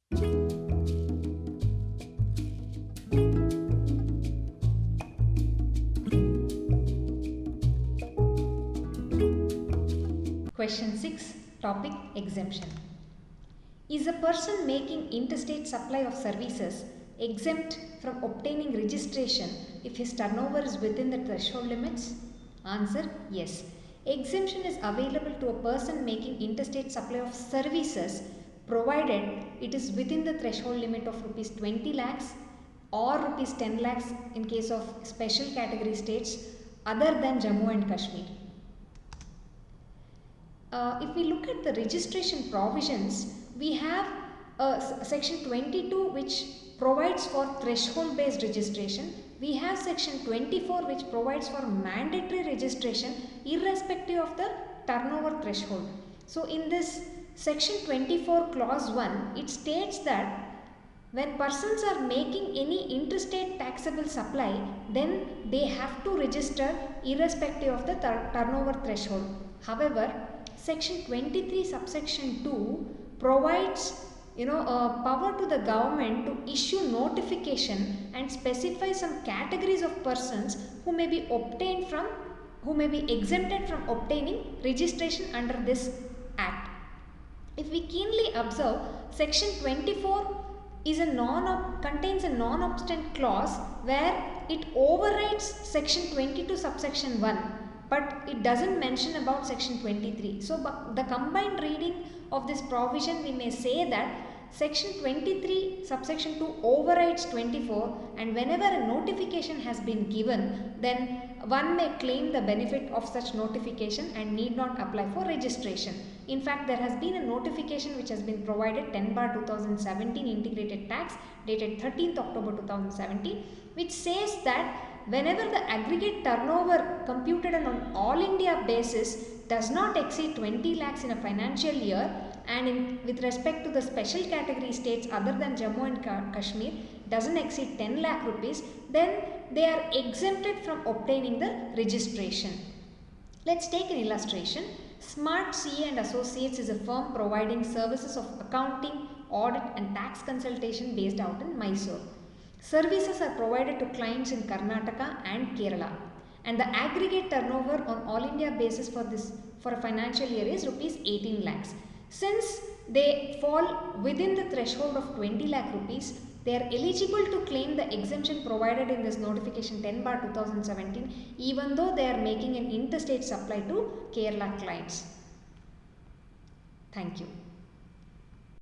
Question 6, topic exemption. Is a person making interstate supply of services exempt from obtaining registration if his turnover is within the threshold limits? Answer, yes. Exemption is available to a person making interstate supply of services provided it is within the threshold limit of rupees 20 lakhs or rupees 10 lakhs in case of special category states other than Jammu and Kashmir. If we look at the registration provisions, we have section 22 which provides for threshold based registration. We have section 24 which provides for mandatory registration irrespective of the turnover threshold. So in this section 24 clause 1, it states that when persons are making any interstate taxable supply, then they have to register irrespective of the turnover threshold. However, section 23 subsection 2 provides power to the government to issue notification and specify some categories of persons who may be exempted from obtaining registration under this act. If we keenly observe, section 24 contains a non-obstant clause where it overrides section 22 subsection 1, but it doesn't mention about section 23. So the combined reading of this provision, we may say that section 23 subsection 2 overrides 24, and whenever a notification has been given, then one may claim the benefit of such notification and need not apply for registration. In fact, there has been a notification which has been provided 10/2017 integrated tax dated 13th October 2017, which says that whenever the aggregate turnover computed on an all India basis does not exceed 20 lakhs in a financial year, and with respect to the special category states other than Jammu and Kashmir doesn't exceed 10 lakh rupees, then they are exempted from obtaining the registration. Let's take an illustration. Smart CA and Associates is a firm providing services of accounting, audit and tax consultation based out in Mysore. Services are provided to clients in Karnataka and Kerala, and the aggregate turnover on all India basis for a financial year is rupees 18 lakhs. Since they fall within the threshold of 20 lakh rupees, they are eligible to claim the exemption provided in this notification 10/2017, even though they are making an interstate supply to Kerala clients. Thank you.